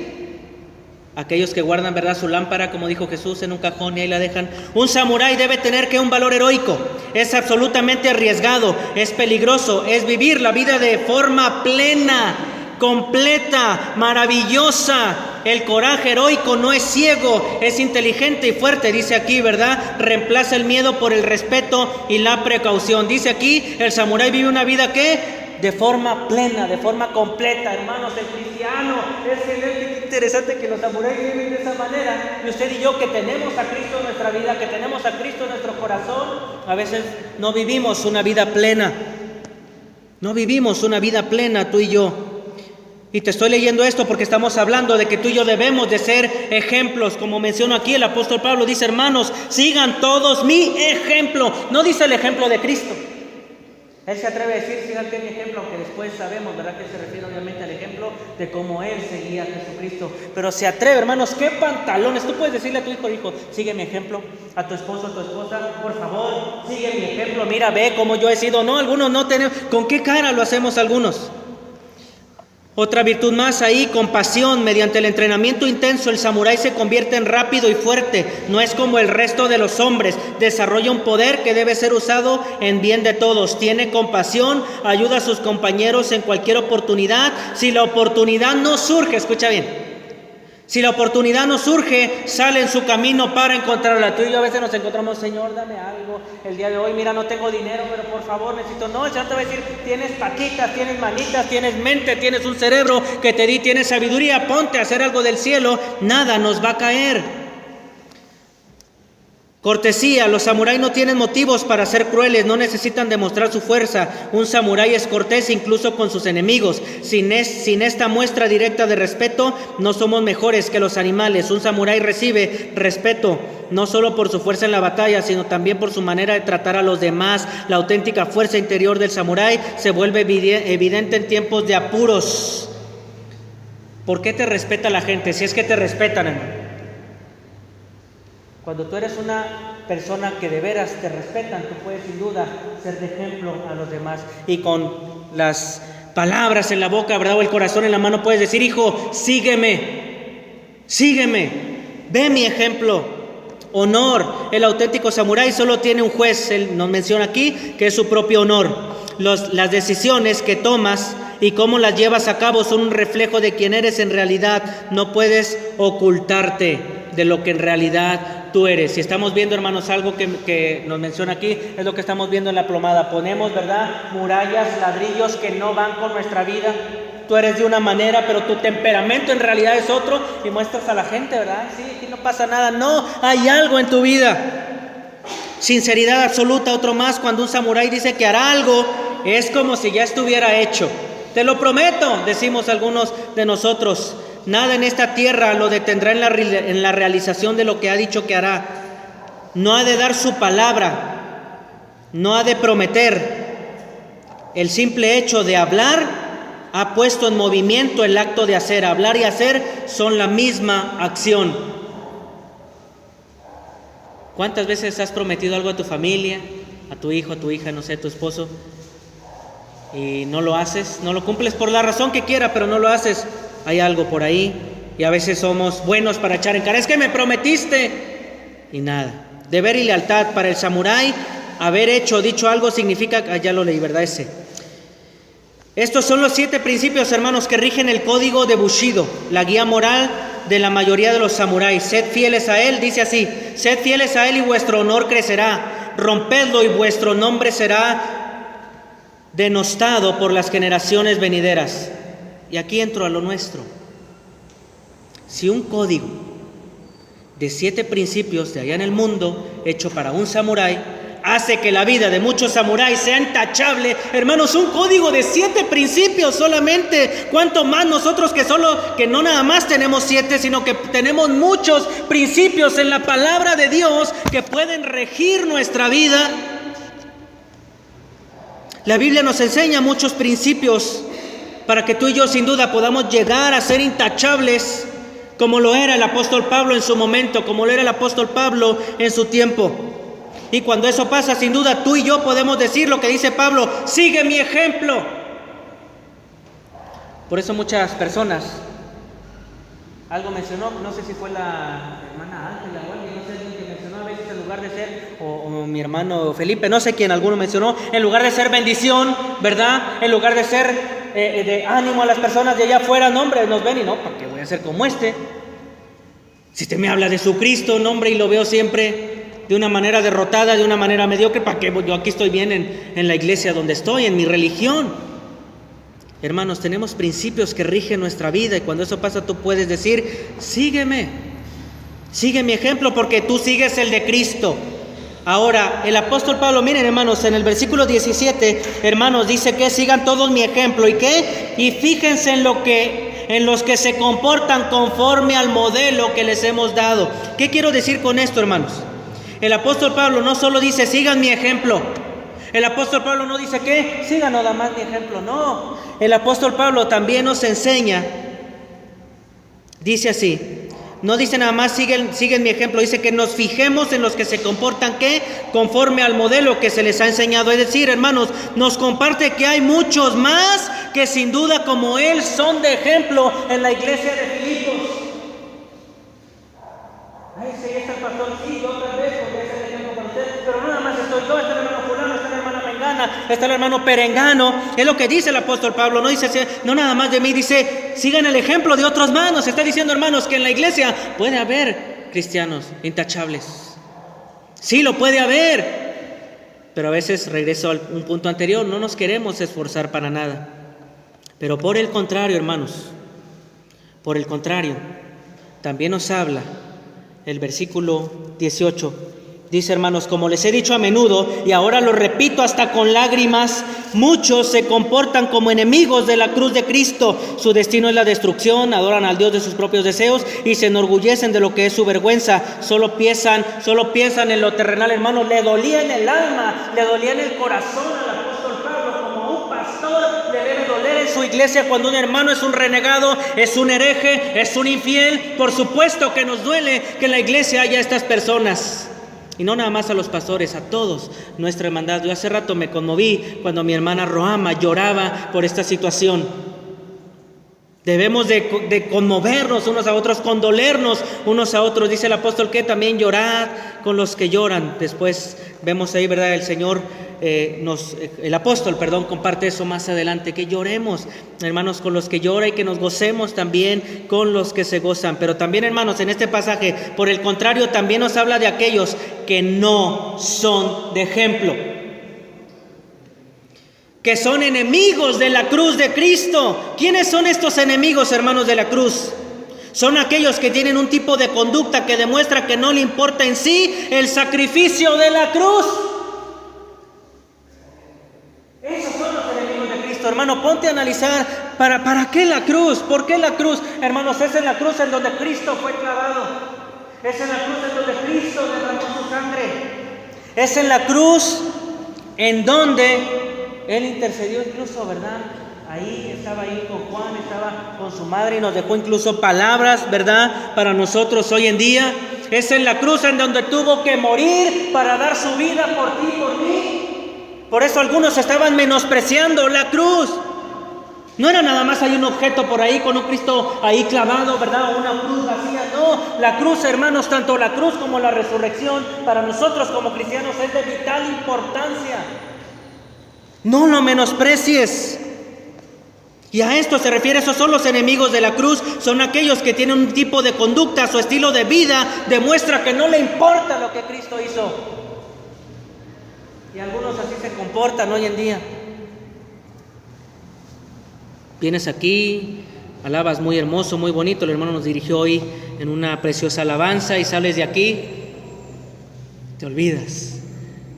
Aquellos que guardan, ¿verdad?, su lámpara, como dijo Jesús, en un cajón y ahí la dejan. Un samurái debe tener un valor heroico. Es absolutamente arriesgado, es peligroso, es vivir la vida de forma plena, completa, maravillosa. El coraje heroico no es ciego, es inteligente y fuerte, dice aquí, ¿verdad? Reemplaza el miedo por el respeto y la precaución. Dice aquí, el samurái vive una vida, ¿qué? De forma plena, de forma completa. Hermanos, el cristiano, es interesante que los samuráis viven de esa manera. Y usted y yo, que tenemos a Cristo en nuestra vida, que tenemos a Cristo en nuestro corazón, a veces no vivimos una vida plena. No vivimos una vida plena, tú y yo. Y te estoy leyendo esto porque estamos hablando de que tú y yo debemos de ser ejemplos. Como menciono aquí, el apóstol Pablo dice, hermanos, sigan todos mi ejemplo. No dice el ejemplo de Cristo. Él se atreve a decir, sigan mi ejemplo, aunque después sabemos, ¿verdad?, que se refiere obviamente al ejemplo de cómo Él seguía a Jesucristo. Pero se atreve, hermanos, ¿qué pantalones? Tú puedes decirle a tu hijo, sigue mi ejemplo, a tu esposo, a tu esposa, por favor, sigue mi ejemplo, mira, ve cómo yo he sido. No, algunos no tenemos. ¿Con qué cara lo hacemos algunos? Otra virtud más ahí, compasión. Mediante el entrenamiento intenso, el samurái se convierte en rápido y fuerte. No es como el resto de los hombres. Desarrolla un poder que debe ser usado en bien de todos. Tiene compasión, ayuda a sus compañeros en cualquier oportunidad. Si la oportunidad no surge, escucha bien. Si la oportunidad no surge, sale en su camino para encontrarla. Tú y yo a veces nos encontramos, Señor, dame algo el día de hoy. Mira, no tengo dinero, pero por favor necesito. No, el Señor te va a decir, tienes patitas, tienes manitas, tienes mente, tienes un cerebro que te di, tienes sabiduría. Ponte a hacer algo del cielo. Nada nos va a caer. Cortesía. Los samuráis no tienen motivos para ser crueles, no necesitan demostrar su fuerza. Un samurái es cortés incluso con sus enemigos. Sin esta muestra directa de respeto, no somos mejores que los animales. Un samurái recibe respeto no solo por su fuerza en la batalla, sino también por su manera de tratar a los demás. La auténtica fuerza interior del samurái se vuelve evidente en tiempos de apuros. ¿Por qué te respeta la gente? Si es que te respetan, hermano. Cuando tú eres una persona que de veras te respetan, tú puedes sin duda ser de ejemplo a los demás. Y con las palabras en la boca, ¿verdad?, o el corazón en la mano, puedes decir, hijo, sígueme, ve mi ejemplo. Honor. El auténtico samurái solo tiene un juez, él nos menciona aquí, que es su propio honor. Las decisiones que tomas y cómo las llevas a cabo son un reflejo de quién eres en realidad. No puedes ocultarte de lo que en realidad tú eres. Si estamos viendo, hermanos, algo que nos menciona aquí, es lo que estamos viendo en la plomada. Ponemos, ¿verdad?, murallas, ladrillos que no van con nuestra vida. Tú eres de una manera, pero tu temperamento en realidad es otro, y muestras a la gente, ¿verdad? Sí, aquí no pasa nada. No, hay algo en tu vida. Sinceridad absoluta. Otro más, cuando un samurái dice que hará algo, es como si ya estuviera hecho. Te lo prometo, decimos algunos de nosotros. Nada en esta tierra lo detendrá en la realización de lo que ha dicho que hará. No ha de dar su palabra, no ha de prometer. El simple hecho de hablar ha puesto en movimiento el acto de hacer. Hablar y hacer son la misma acción. ¿Cuántas veces has prometido algo a tu familia, a tu hijo, a tu hija, no sé, a tu esposo, y no lo haces? No lo cumples por la razón que quiera, pero no lo haces. Hay algo por ahí, y a veces somos buenos para echar en cara. Es que me prometiste, y nada. Deber y lealtad. Para el samurái, haber dicho algo significa, ya lo leí, ¿verdad? Estos son los 7 principios, hermanos, que rigen el código de Bushido, la guía moral de la mayoría de los samuráis. Sed fieles a él, dice así: sed fieles a él y vuestro honor crecerá. Rompedlo y vuestro nombre será denostado por las generaciones venideras. Y aquí entro a lo nuestro. Si un código de 7 principios de allá en el mundo, hecho para un samurái, hace que la vida de muchos samuráis sea intachable, hermanos, un código de 7 principios solamente, cuánto más nosotros que no nada más tenemos 7, sino que tenemos muchos principios en la palabra de Dios que pueden regir nuestra vida. La Biblia nos enseña muchos principios para que tú y yo sin duda podamos llegar a ser intachables, como lo era el apóstol Pablo en su momento, como lo era el apóstol Pablo en su tiempo. Y cuando eso pasa, sin duda, tú y yo podemos decir lo que dice Pablo: sigue mi ejemplo. Por eso muchas personas, algo mencionó, no sé si fue la hermana Ángela o alguien, no sé quién mencionó, a veces en lugar de ser, o mi hermano Felipe, no sé quién, alguno mencionó, en lugar de ser bendición, ¿verdad? En lugar de ser de ánimo a las personas de allá afuera, no, hombre, nos ven y no, ¿para qué voy a ser como este? Si usted me habla de su Cristo, no, hombre, y lo veo siempre de una manera derrotada, de una manera mediocre, ¿para qué? Yo aquí estoy bien en la iglesia donde estoy, en mi religión. Hermanos, tenemos principios que rigen nuestra vida, y cuando eso pasa tú puedes decir: sígueme, sigue mi ejemplo, porque tú sigues el de Cristo. Ahora, el apóstol Pablo, miren hermanos, en el versículo 17, hermanos, dice que sigan todos mi ejemplo. ¿Y qué? Y fíjense en los que se comportan conforme al modelo que les hemos dado. ¿Qué quiero decir con esto, hermanos? El apóstol Pablo no solo dice: sigan mi ejemplo. El apóstol Pablo no dice que sigan nada más mi ejemplo. No, el apóstol Pablo también nos enseña, dice así, no dice nada más siguen mi ejemplo, dice que nos fijemos en los que se comportan ¿qué? Conforme al modelo que se les ha enseñado. Es decir, hermanos, nos comparte que hay muchos más que sin duda como él son de ejemplo en la iglesia de Filipos. Ay, sí, está el pastor, sí, yo tal vez podría ser el ejemplo para usted, pero no nada más estoy yo, está el hermano fulano, está la hermana mengana, está el hermano perengano. Es lo que dice el apóstol Pablo, no dice, no nada más de mí, dice, sigan el ejemplo de otros más. Nos está diciendo, hermanos, que en la iglesia puede haber cristianos intachables. Sí, lo puede haber, pero a veces, regreso a un punto anterior, no nos queremos esforzar para nada. Pero por el contrario, hermanos, por el contrario, también nos habla el versículo 18. Dice, hermanos, como les he dicho a menudo, y ahora lo repito hasta con lágrimas, muchos se comportan como enemigos de la cruz de Cristo. Su destino es la destrucción, adoran al Dios de sus propios deseos y se enorgullecen de lo que es su vergüenza. Solo piensan en lo terrenal, hermanos. Le dolía en el alma, le dolía en el corazón al apóstol Pablo, como un pastor le debe doler en su iglesia cuando un hermano es un renegado, es un hereje, es un infiel. Por supuesto que nos duele que en la iglesia haya estas personas. Y no nada más a los pastores, a todos, nuestra hermandad. Yo hace rato me conmoví cuando mi hermana Roama lloraba por esta situación. Debemos de conmovernos unos a otros, condolernos unos a otros. Dice el apóstol que también llorad con los que lloran. Después vemos ahí, ¿verdad? El Señor, el apóstol, comparte eso más adelante. Que lloremos, hermanos, con los que lloran y que nos gocemos también con los que se gozan. Pero también, hermanos, en este pasaje, por el contrario, también nos habla de aquellos que no son de ejemplo, que son enemigos de la cruz de Cristo. ¿Quiénes son estos enemigos, hermanos, de la cruz? Son aquellos que tienen un tipo de conducta que demuestra que no le importa en sí el sacrificio de la cruz. Esos son los enemigos de Cristo, hermano. Ponte a analizar, ¿para qué la cruz? ¿Por qué la cruz? Hermanos, es en la cruz en donde Cristo fue clavado. Es en la cruz en donde Cristo derramó su sangre. Es en la cruz en donde Él intercedió incluso, ¿verdad? Estaba ahí con Juan, estaba con su madre y nos dejó incluso palabras, ¿verdad? Para nosotros hoy en día. Es en la cruz en donde tuvo que morir para dar su vida por ti y por mí. Por eso algunos estaban menospreciando la cruz. No era nada más hay un objeto por ahí con un Cristo ahí clavado, ¿verdad? O una cruz vacía. No, la cruz, hermanos, tanto la cruz como la resurrección, para nosotros como cristianos es de vital importancia. No lo menosprecies. Y a esto se refiere, esos son los enemigos de la cruz, son aquellos que tienen un tipo de conducta, su estilo de vida demuestra que no le importa lo que Cristo hizo. Y algunos así se comportan hoy en día. Vienes aquí, alabas muy hermoso, muy bonito, el hermano nos dirigió hoy en una preciosa alabanza y sales de aquí, te olvidas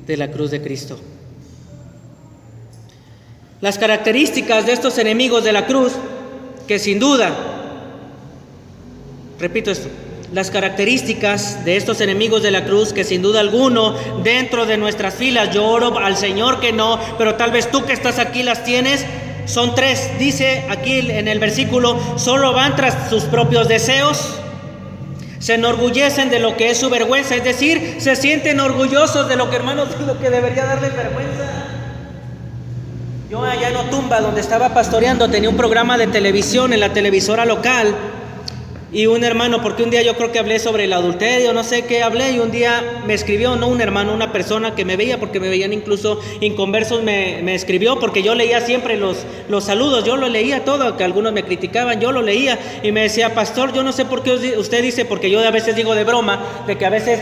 de la cruz de Cristo. Las características de estos enemigos de la cruz, que sin duda, repito esto, las características de estos enemigos de la cruz, que sin duda alguno dentro de nuestras filas, yo oro al Señor que no, pero tal vez tú que estás aquí las tienes, son 3. Dice aquí en el versículo, solo van tras sus propios deseos, se enorgullecen de lo que es su vergüenza, es decir, se sienten orgullosos de lo que, hermanos, de lo que debería darles vergüenza. Yo allá en Otumba, donde estaba pastoreando, tenía un programa de televisión en la televisora local. Y un hermano, porque un día yo creo que hablé sobre el adulterio, no sé qué hablé, y un día me escribió, no un hermano, una persona que me veía, porque me veían incluso inconversos, me escribió, porque yo leía siempre los saludos, yo lo leía todo, que algunos me criticaban, yo lo leía, y me decía, pastor, yo no sé por qué usted dice, porque yo a veces digo de broma, de que a veces,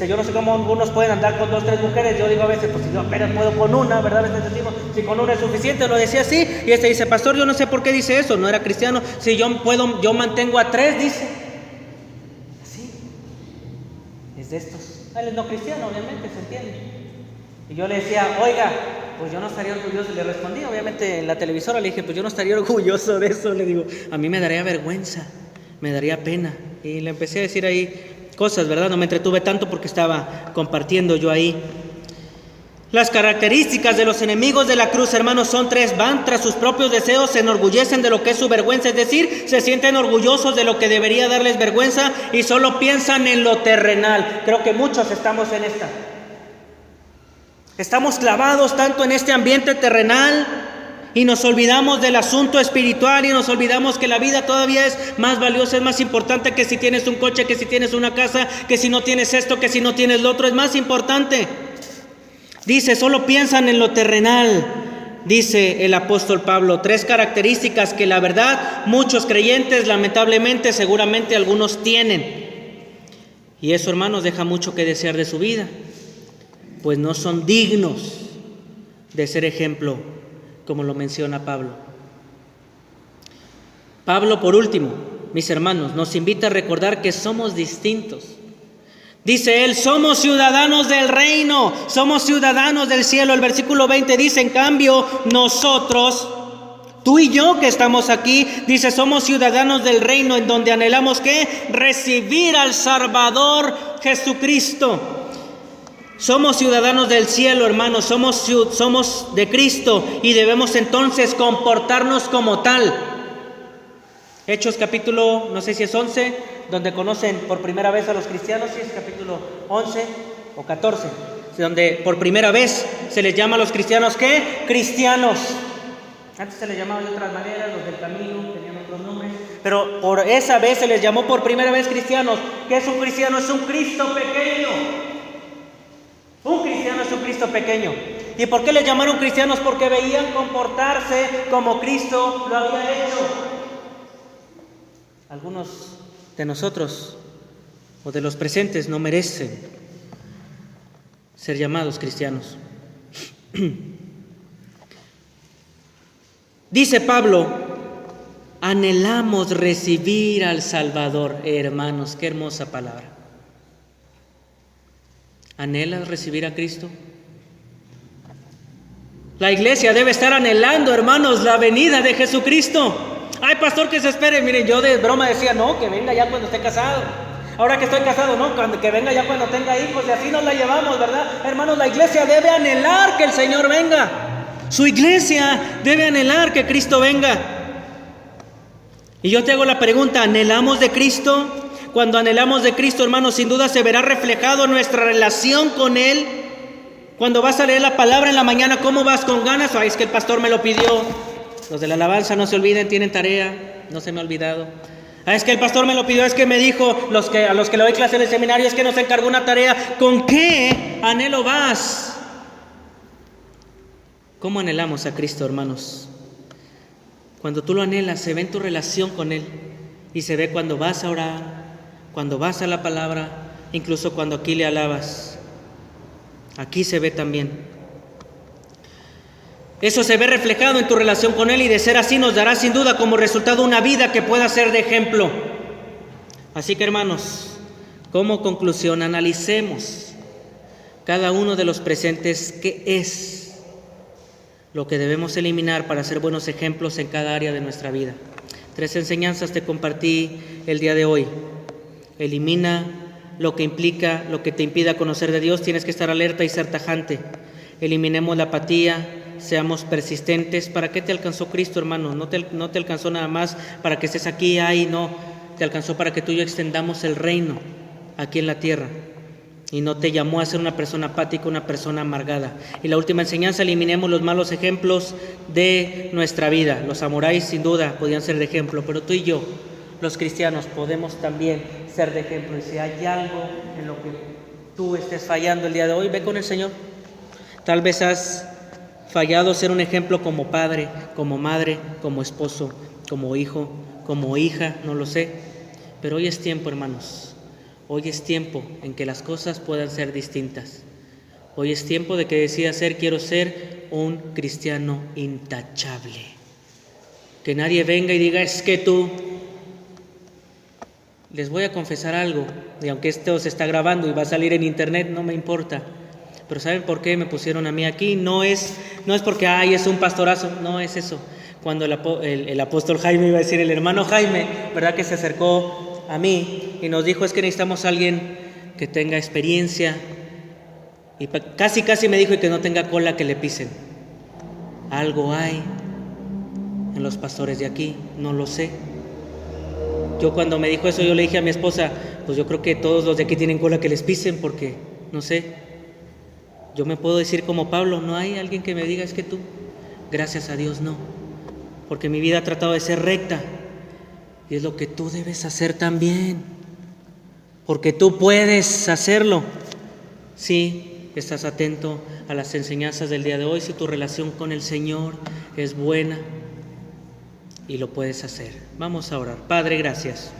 yo no sé cómo algunos pueden andar con 2, 3 mujeres, yo digo a veces, pues si yo apenas puedo con una, ¿verdad? A veces decimos, si con una es suficiente, lo decía así, y dice, pastor, yo no sé por qué dice eso, no era cristiano, si yo mantengo a 3, dice, así, es de estos, él es no cristiano, obviamente, se entiende, y yo le decía, oiga, pues yo no estaría orgulloso, le respondí, obviamente en la televisora, le dije, pues yo no estaría orgulloso de eso, le digo, a mí me daría vergüenza, me daría pena, y le empecé a decir ahí cosas, ¿verdad? No me entretuve tanto porque estaba compartiendo yo ahí. Las características de los enemigos de la cruz, hermanos, son 3. Van tras sus propios deseos, se enorgullecen de lo que es su vergüenza, es decir, se sienten orgullosos de lo que debería darles vergüenza y solo piensan en lo terrenal. Creo que muchos estamos en esta. Estamos clavados tanto en este ambiente terrenal y nos olvidamos del asunto espiritual y nos olvidamos que la vida todavía es más valiosa, es más importante que si tienes un coche, que si tienes una casa, que si no tienes esto, que si no tienes lo otro, es más importante. Dice, solo piensan en lo terrenal, dice el apóstol Pablo. 3 características que la verdad muchos creyentes, lamentablemente, seguramente algunos tienen. Y eso, hermanos, deja mucho que desear de su vida, pues no son dignos de ser ejemplo, como lo menciona Pablo. Pablo, por último, mis hermanos, nos invita a recordar que somos distintos. Dice él, somos ciudadanos del reino, somos ciudadanos del cielo. El versículo 20 dice, en cambio, nosotros, tú y yo que estamos aquí, dice, somos ciudadanos del reino en donde anhelamos ¿qué? Recibir al Salvador Jesucristo. Somos ciudadanos del cielo, hermanos, somos de Cristo y debemos entonces comportarnos como tal. Hechos capítulo, no sé si es 11, donde conocen por primera vez a los cristianos, si es capítulo 11 o 14, donde por primera vez se les llama a los cristianos, ¿qué? Cristianos. Antes se les llamaba de otras maneras, los del camino, tenían otros nombres, pero por esa vez se les llamó por primera vez cristianos. ¿Qué es un cristiano? Es un Cristo pequeño. Un cristiano es un Cristo pequeño. ¿Y por qué les llamaron cristianos? Porque veían comportarse como Cristo lo había hecho. Algunos de nosotros o de los presentes no merecen ser llamados cristianos. Dice Pablo, anhelamos recibir al Salvador. Hermanos, qué hermosa palabra. ¿Anhelas recibir a Cristo? La iglesia debe estar anhelando, hermanos, la venida de Jesucristo. Ay, pastor, que se espere. Miren, yo de broma decía, no, que venga ya cuando esté casado. Ahora que estoy casado, no, que venga ya cuando tenga hijos. Y así nos la llevamos, ¿verdad? Hermanos, la iglesia debe anhelar que el Señor venga. Su iglesia debe anhelar que Cristo venga. Y yo te hago la pregunta, ¿anhelamos de Cristo? Cuando anhelamos de Cristo, hermanos, sin duda se verá reflejado nuestra relación con Él. Cuando vas a leer la palabra en la mañana, ¿cómo vas? ¿Con ganas? Ay, es que el pastor me lo pidió. Los de la alabanza no se olviden, tienen tarea, no se me ha olvidado. Ah, es que el pastor me lo pidió, es que me dijo, a los que le doy clase en el seminario, es que nos encargó una tarea. ¿Con qué anhelo vas? ¿Cómo anhelamos a Cristo, hermanos? Cuando tú lo anhelas, se ve en tu relación con Él. Y se ve cuando vas a orar, cuando vas a la palabra, incluso cuando aquí le alabas. Aquí se ve también. Eso se ve reflejado en tu relación con Él, y de ser así nos dará sin duda como resultado una vida que pueda ser de ejemplo. Así que, hermanos, como conclusión, analicemos cada uno de los presentes qué es lo que debemos eliminar para ser buenos ejemplos en cada área de nuestra vida. 3 enseñanzas te compartí el día de hoy. Elimina lo que implica, lo que te impida conocer de Dios. Tienes que estar alerta y ser tajante. Eliminemos la apatía, seamos persistentes. ¿Para qué te alcanzó Cristo, hermano? No te alcanzó nada más para que estés aquí, no. Te alcanzó para que tú y yo extendamos el reino aquí en la tierra. Y no te llamó a ser una persona apática, una persona amargada. Y la última enseñanza, eliminemos los malos ejemplos de nuestra vida. Los samuráis sin duda podían ser de ejemplo, pero tú y yo, los cristianos, podemos también ser de ejemplo. Y si hay algo en lo que tú estés fallando el día de hoy, ve con el Señor. Tal vez has fallado ser un ejemplo como padre, como madre, como esposo, como hijo, como hija, no lo sé. Pero hoy es tiempo, hermanos. Hoy es tiempo en que las cosas puedan ser distintas. Hoy es tiempo de que decidas quiero ser un cristiano intachable. Que nadie venga y diga, es que tú... Les voy a confesar algo, y aunque esto se está grabando y va a salir en internet, no me importa. Pero ¿saben por qué me pusieron a mí aquí? No es porque, es un pastorazo, no es eso. Cuando el apóstol Jaime, iba a decir el hermano Jaime, ¿verdad? Que se acercó a mí y nos dijo, es que necesitamos a alguien que tenga experiencia, y casi me dijo, y que no tenga cola que le pisen. Algo hay en los pastores de aquí, no lo sé. Yo cuando me dijo eso, yo le dije a mi esposa, pues yo creo que todos los de aquí tienen cola que les pisen, porque no sé, yo me puedo decir como Pablo, no hay alguien que me diga, es que tú, gracias a Dios no, porque mi vida ha tratado de ser recta. Y es lo que tú debes hacer también, porque tú puedes hacerlo. Si estás atento a las enseñanzas del día de hoy, si tu relación con el Señor es buena y lo puedes hacer. Vamos a orar. Padre, gracias.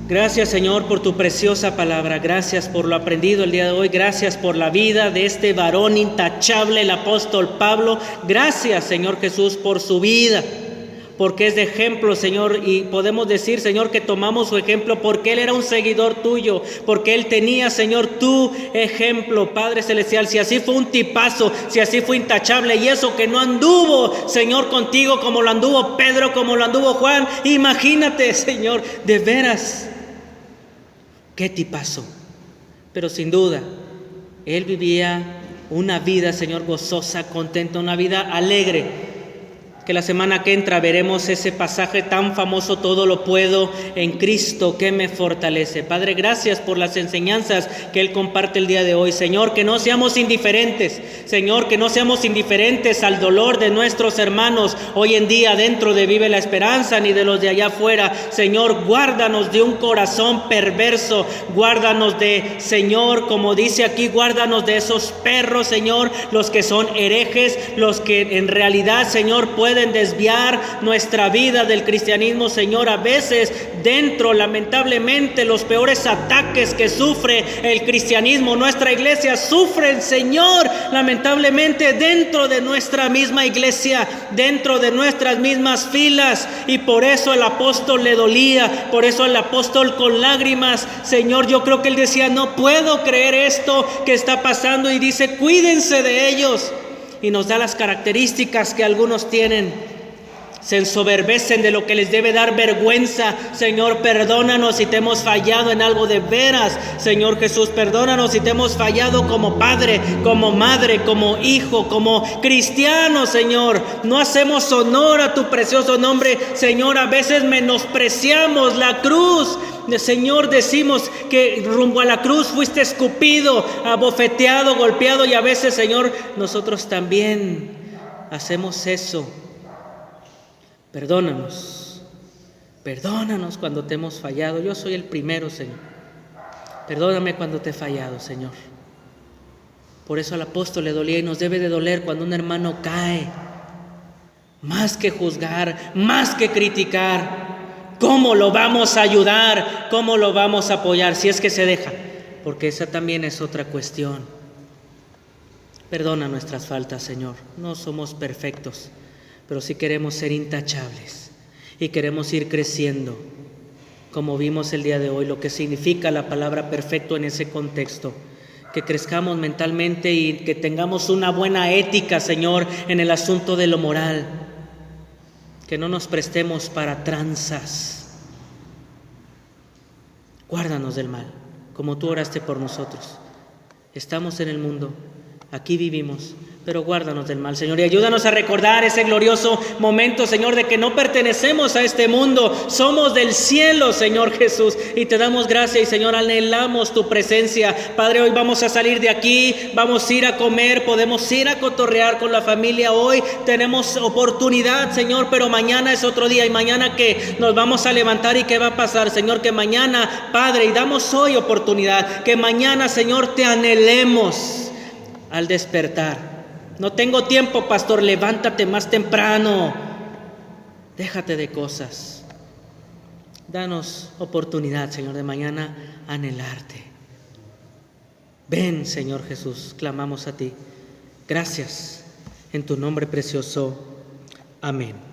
Gracias, Señor, por tu preciosa palabra. Gracias por lo aprendido el día de hoy. Gracias por la vida de este varón intachable, el apóstol Pablo. Gracias, Señor Jesús, por su vida, porque es de ejemplo, Señor, y podemos decir, Señor, que tomamos su ejemplo porque Él era un seguidor tuyo, porque Él tenía, Señor, tu ejemplo, Padre Celestial. Si así fue un tipazo, si así fue intachable, y eso que no anduvo, Señor, contigo como lo anduvo Pedro, como lo anduvo Juan, imagínate, Señor, de veras, qué tipazo. Pero sin duda, Él vivía una vida, Señor, gozosa, contenta, una vida alegre. Que la semana que entra veremos ese pasaje tan famoso, todo lo puedo en Cristo que me fortalece. Padre, gracias por las enseñanzas que Él comparte el día de hoy. Señor, que no seamos indiferentes. Señor, que no seamos indiferentes al dolor de nuestros hermanos hoy en día dentro de Vive la Esperanza, ni de los de allá afuera. Señor, guárdanos de un corazón perverso. Guárdanos de, Señor, como dice aquí, guárdanos de esos perros, Señor, los que son herejes, los que en realidad, Señor, pueden desviar nuestra vida del cristianismo, Señor. A veces dentro, lamentablemente, los peores ataques que sufre el cristianismo, nuestra iglesia sufre, Señor, lamentablemente dentro de nuestra misma iglesia, dentro de nuestras mismas filas, y por eso el apóstol le dolía, por eso el apóstol con lágrimas, Señor, yo creo que él decía, no puedo creer esto que está pasando, y dice, cuídense de ellos. Y nos da las características que algunos tienen. Se ensoberbecen de lo que les debe dar vergüenza. Señor, perdónanos si te hemos fallado en algo de veras. Señor Jesús, perdónanos si te hemos fallado como padre, como madre, como hijo, como cristiano, Señor. No hacemos honor a tu precioso nombre, Señor. A veces menospreciamos la cruz. Señor, decimos que rumbo a la cruz fuiste escupido, abofeteado, golpeado, y a veces, Señor, nosotros también hacemos eso. Perdónanos cuando te hemos fallado. Yo soy el primero, Señor. Perdóname cuando te he fallado, Señor. Por eso al apóstol le dolía, y nos debe de doler cuando un hermano cae. más que juzgar, más que criticar. ¿Cómo lo vamos a ayudar? ¿Cómo lo vamos a apoyar? Si es que se deja, porque esa también es otra cuestión. Perdona nuestras faltas, Señor. No somos perfectos, pero sí queremos ser intachables y queremos ir creciendo, como vimos el día de hoy, lo que significa la palabra perfecto en ese contexto. Que crezcamos mentalmente y que tengamos una buena ética, Señor, en el asunto de lo moral. Que no nos prestemos para tranzas. Guárdanos del mal, como tú oraste por nosotros. Estamos en el mundo, aquí vivimos, pero guárdanos del mal, Señor, y ayúdanos a recordar ese glorioso momento, Señor, de que no pertenecemos a este mundo, somos del cielo, Señor Jesús, y te damos gracias, y Señor, anhelamos tu presencia. Padre, hoy vamos a salir de aquí, vamos a ir a comer, podemos ir a cotorrear con la familia, hoy tenemos oportunidad, Señor, pero mañana es otro día, y mañana que nos vamos a levantar, y qué va a pasar, Señor, que mañana, Padre, y damos hoy oportunidad, que mañana, Señor, te anhelemos al despertar. No tengo tiempo, pastor, levántate más temprano. Déjate de cosas. Danos oportunidad, Señor, de mañana anhelarte. Ven, Señor Jesús, clamamos a ti. Gracias, en tu nombre precioso. Amén.